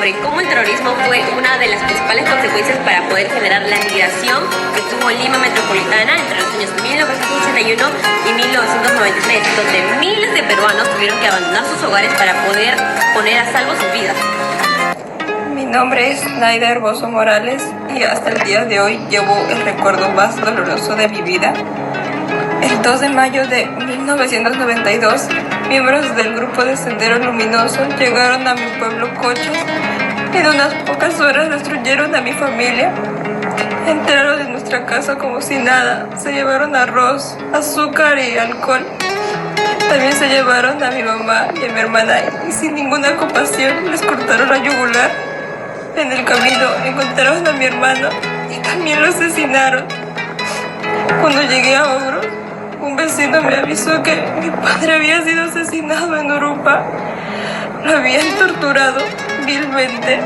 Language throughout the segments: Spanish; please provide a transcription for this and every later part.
sobre cómo el terrorismo fue una de las principales consecuencias para poder generar la migración que tuvo Lima metropolitana entre los años 1981 y 1993, donde miles de peruanos tuvieron que abandonar sus hogares para poder poner a salvo sus vidas. Mi nombre es Naida Herboso Morales y hasta el día de hoy llevo el recuerdo más doloroso de mi vida. El 2 de mayo de 1992, miembros del grupo de Sendero Luminoso llegaron a mi pueblo Cochos y en unas pocas horas destruyeron a mi familia. Entraron en nuestra casa como si nada, se llevaron arroz, azúcar y alcohol. También se llevaron a mi mamá y a mi hermana y sin ninguna compasión les cortaron la yugular. En el camino encontraron a mi hermano y también lo asesinaron. Cuando llegué a Ogros, un vecino me avisó que mi padre había sido asesinado en Urupá. Lo habían torturado vilmente.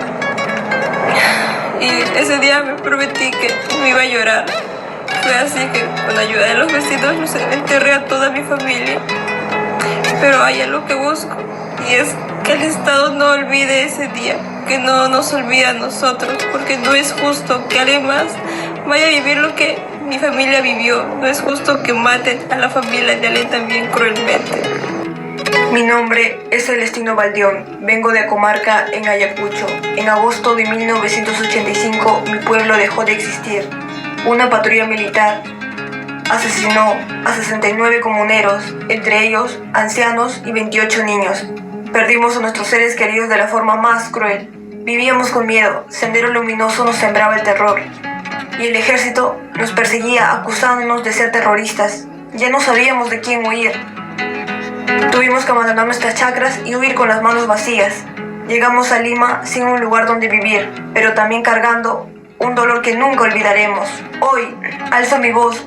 Y ese día me prometí que no iba a llorar. Fue así que con ayuda de los vecinos los enterré a toda mi familia. Pero hay algo que busco y es que el Estado no olvide ese día, que no nos olvide a nosotros, porque no es justo que alguien más vaya a vivir lo que mi familia vivió. No es justo que maten a la familia de alguien también cruelmente. Mi nombre es Celestino Baldión, vengo de Acomarca, en Ayacucho. En agosto de 1985 mi pueblo dejó de existir. Una patrulla militar asesinó a 69 comuneros, entre ellos ancianos y 28 niños. Perdimos a nuestros seres queridos de la forma más cruel. Vivíamos con miedo, Sendero Luminoso nos sembraba el terror. Y el ejército nos perseguía acusándonos de ser terroristas. Ya no sabíamos de quién huir. Tuvimos que abandonar nuestras chacras y huir con las manos vacías. Llegamos a Lima sin un lugar donde vivir, pero también cargando un dolor que nunca olvidaremos. Hoy alzo mi voz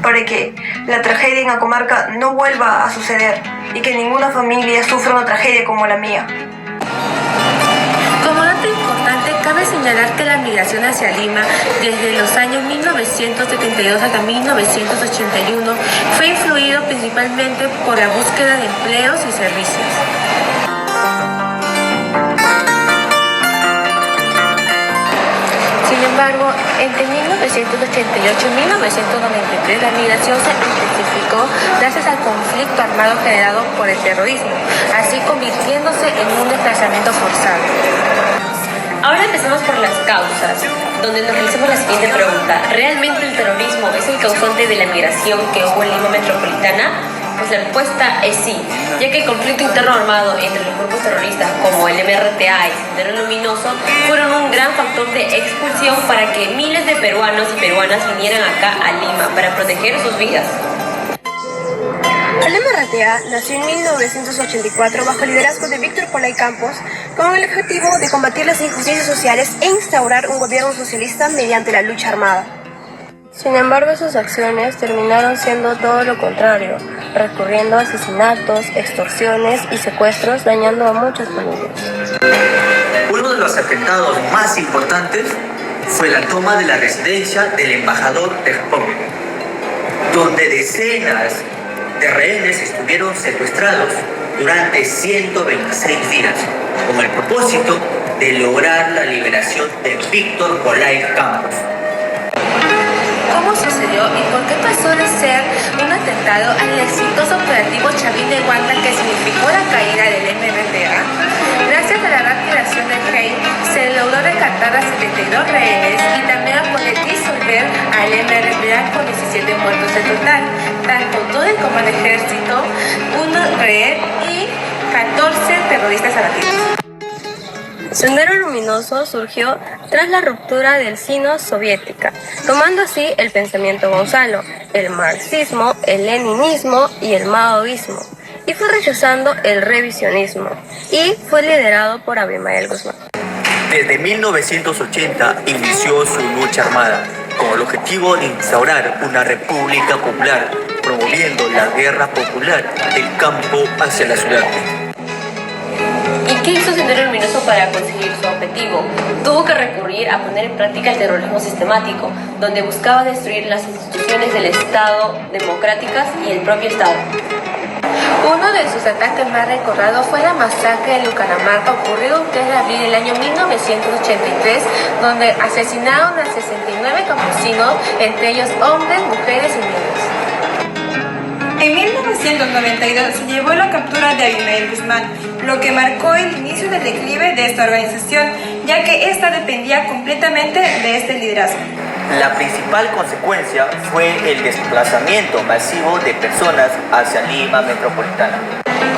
para que la tragedia en Acomarca no vuelva a suceder y que ninguna familia sufra una tragedia como la mía. Como dato importante, cabe señalar que la migración hacia Lima desde los años 1972 hasta 1981 fue influido principalmente por la búsqueda de empleos y servicios. Sin embargo, entre 1988 y 1993 la migración se intensificó gracias al conflicto armado generado por el terrorismo, así convirtiéndose en un desplazamiento forzado. Ahora empezamos por las causas, donde nos realizamos la siguiente pregunta. ¿Realmente el terrorismo es el causante de la migración que hubo en Lima metropolitana? Pues la respuesta es sí, ya que el conflicto interno armado entre los grupos terroristas como el MRTA y Sendero Luminoso fueron un gran factor de expulsión para que miles de peruanos y peruanas vinieran acá a Lima para proteger sus vidas. El MRTA nació en 1984 bajo el liderazgo de Víctor Polay Campos con el objetivo de combatir las injusticias sociales e instaurar un gobierno socialista mediante la lucha armada. Sin embargo, sus acciones terminaron siendo todo lo contrario, recurriendo a asesinatos, extorsiones y secuestros, dañando a muchas familias. Uno de los atentados más importantes fue la toma de la residencia del embajador de Japón, donde decenas de rehenes estuvieron secuestrados durante 126 días, con el propósito de lograr la liberación de Víctor Polay Campos. ¿Cómo sucedió y por qué pasó de ser un atentado al exitoso operativo Chavín de Huanta que significó la caída del MRTA? Gracias a la rápida acción de Hey, se logró rescatar a 72 rehenes y también a poder disolver al MRTA con 17 muertos en total, tanto todo el comando ejército, un rehén y 14 terroristas abatidos. Sendero Luminoso surgió tras la ruptura del sino-soviética, tomando así el pensamiento Gonzalo, el marxismo, el leninismo y el maoísmo, y fue rechazando el revisionismo, y fue liderado por Abimael Guzmán. Desde 1980 inició su lucha armada, con el objetivo de instaurar una república popular, promoviendo la guerra popular del campo hacia la ciudad. ¿Y qué hizo Sendero Luminoso para conseguir su objetivo? Tuvo que recurrir a poner en práctica el terrorismo sistemático, donde buscaba destruir las instituciones del Estado democráticas y el propio Estado. Uno de sus ataques más recordados fue la masacre de Lucanamarca, ocurrido el 3 de abril del año 1983, donde asesinaron a 69 campesinos, entre ellos hombres, mujeres y niños. En 1992 se llevó la captura de Abimael Guzmán, lo que marcó el inicio del declive de esta organización, ya que ésta dependía completamente de este liderazgo. La principal consecuencia fue el desplazamiento masivo de personas hacia Lima metropolitana.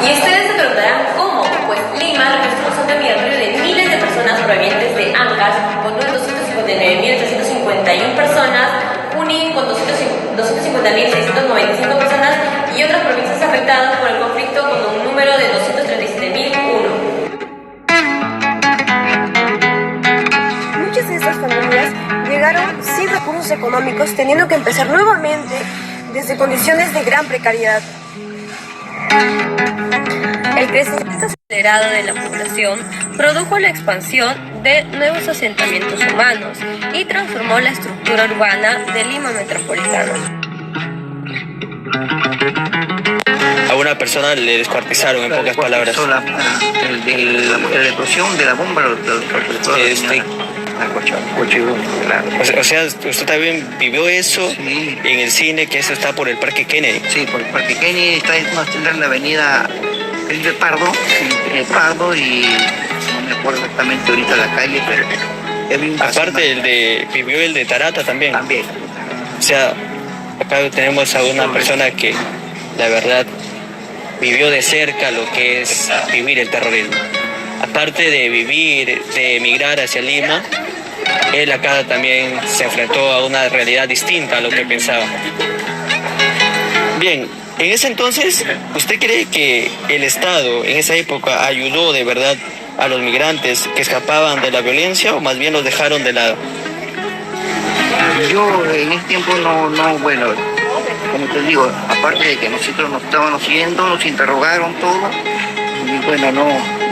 Y ustedes se preguntarán cómo, pues Lima registró un salto migratorio de miles de personas provenientes de Ancash, con 259.851 personas, Junín con 250.695 personas y otras provincias afectadas por el conflicto con un número de 237.001. Muchas de estas familias llegaron sin recursos económicos, teniendo que empezar nuevamente desde condiciones de gran precariedad. El crecimiento acelerado de la población produjo la expansión de nuevos asentamientos humanos y transformó la estructura urbana de Lima metropolitana. A una persona le descuartizaron, en pocas palabras. La explosión de la bomba lo O sea, usted también vivió eso sí. En el cine, que eso está por el Parque Kennedy. Sí, por el Parque Kennedy está en la avenida Felipe Pardo, y no me acuerdo exactamente ahorita la calle, pero Aparte vivió el de Tarata también. También. O sea, acá tenemos a una persona que la verdad vivió de cerca lo que es vivir el terrorismo. Aparte de emigrar hacia Lima, él acá también se enfrentó a una realidad distinta a lo que pensaba. Bien, en ese entonces, ¿usted cree que el Estado en esa época ayudó de verdad a los migrantes que escapaban de la violencia o más bien los dejaron de lado? Yo en ese tiempo bueno, como te digo, aparte de que nosotros nos estábamos siguiendo, nos interrogaron todo, y bueno,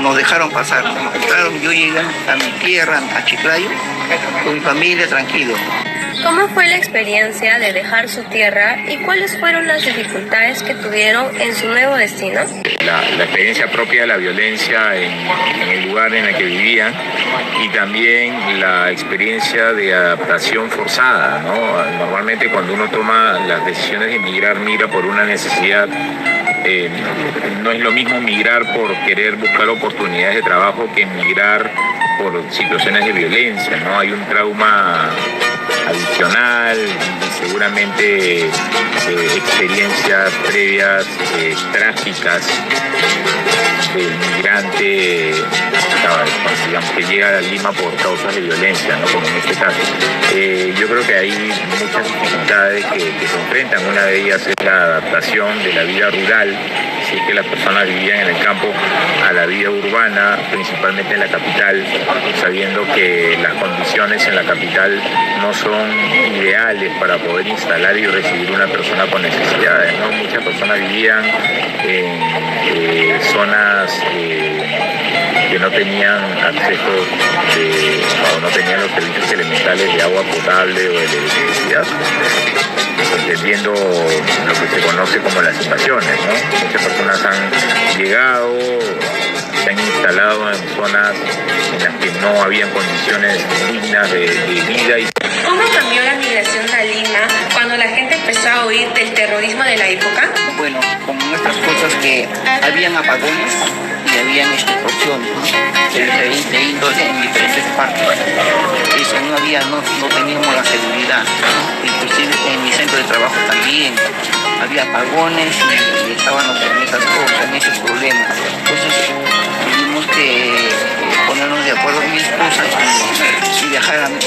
nos dejaron pasar. Claro, yo llegué a mi tierra, a Chiclayo, con mi familia, tranquilo. ¿Cómo fue la experiencia de dejar su tierra y cuáles fueron las dificultades que tuvieron en su nuevo destino? La experiencia propia de la violencia en el lugar en el que vivían y también la experiencia de adaptación forzada, ¿no? Normalmente cuando uno toma las decisiones de emigrar, migra por una necesidad. No es lo mismo migrar por querer buscar oportunidades de trabajo que migrar por situaciones de violencia, ¿no? Hay un trauma adicional y seguramente experiencias previas trágicas del migrante, digamos, que llega a Lima por causas de violencia, ¿no? Como en este caso. Yo creo que hay muchas dificultades que se enfrentan. Una de ellas es la adaptación de la vida rural, si es que las personas vivían en el campo, a la vida urbana, principalmente en la capital, sabiendo que las condiciones en la capital no son ideales para poder instalar y recibir una persona con necesidades, ¿no? Muchas personas vivían en zonas que no tenían acceso o no tenían los servicios elementales de agua potable o de electricidad, entendiendo lo que se conoce como las invasiones, ¿no? Muchas personas han llegado, se han instalado en zonas en las que no habían condiciones dignas de vida. ¿Cómo cambió la migración a Lima cuando la gente empezó a huir del terrorismo de la época? Bueno, como nuestras cosas que habían apagones y habían extorsiones, ¿no? de índole en diferentes partes. Eso no teníamos la seguridad, ¿no? Inclusive en mi centro de trabajo también había apagones y estábamos en esas cosas, en esos problemas. Entonces tuvimos que ponernos de acuerdo en mis cosas y viajar a mi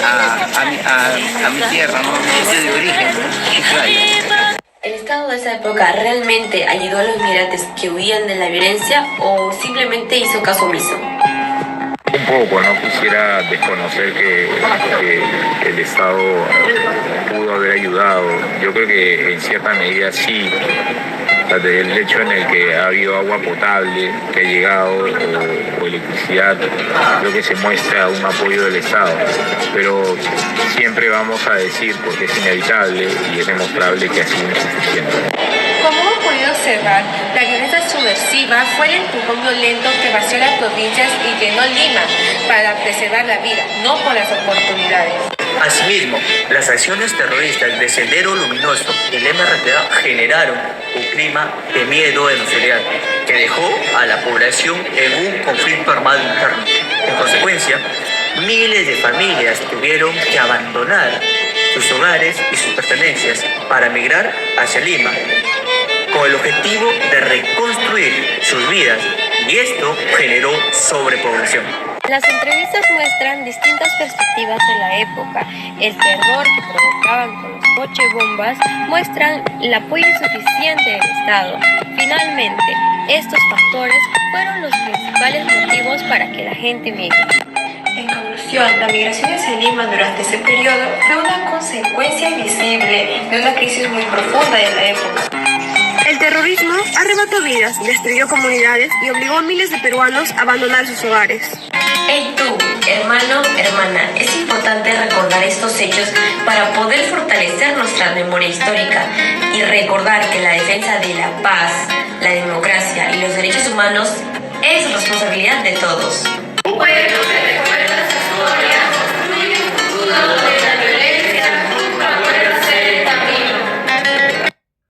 tierra, ¿no? Mi sitio de origen, ¿no? Chiclayo. ¿El Estado de esa época realmente ayudó a los migrantes que huían de la violencia o simplemente hizo caso omiso? Un poco, no quisiera desconocer que el Estado pudo haber ayudado. Yo creo que en cierta medida sí. Desde el hecho en el que ha habido agua potable que ha llegado o electricidad, creo que se muestra un apoyo del Estado. Pero siempre vamos a decir, porque es inevitable y es demostrable, que ha sido insuficiente. ¿Cómo hemos podido observar, la violencia subversiva fue el empujón violento que vació las provincias y llenó Lima para preservar la vida, no por las oportunidades. Asimismo, las acciones terroristas de Sendero Luminoso y el MRTA generaron un clima de miedo en la sociedad que dejó a la población en un conflicto armado interno. En consecuencia, miles de familias tuvieron que abandonar sus hogares y sus pertenencias para migrar hacia Lima, con el objetivo de reconstruir sus vidas, y esto generó sobrepoblación. Las entrevistas muestran distintas perspectivas de la época. El terror que provocaban con los cochebombas muestran el apoyo insuficiente del Estado. Finalmente, estos factores fueron los principales motivos para que la gente migre. En conclusión, la migración hacia Lima durante ese periodo fue una consecuencia visible de una crisis muy profunda de la época. El terrorismo arrebató vidas, destruyó comunidades y obligó a miles de peruanos a abandonar sus hogares. Hey tú, hermano, hermana, es importante recordar estos hechos para poder fortalecer nuestra memoria histórica y recordar que la defensa de la paz, la democracia y los derechos humanos es responsabilidad de todos.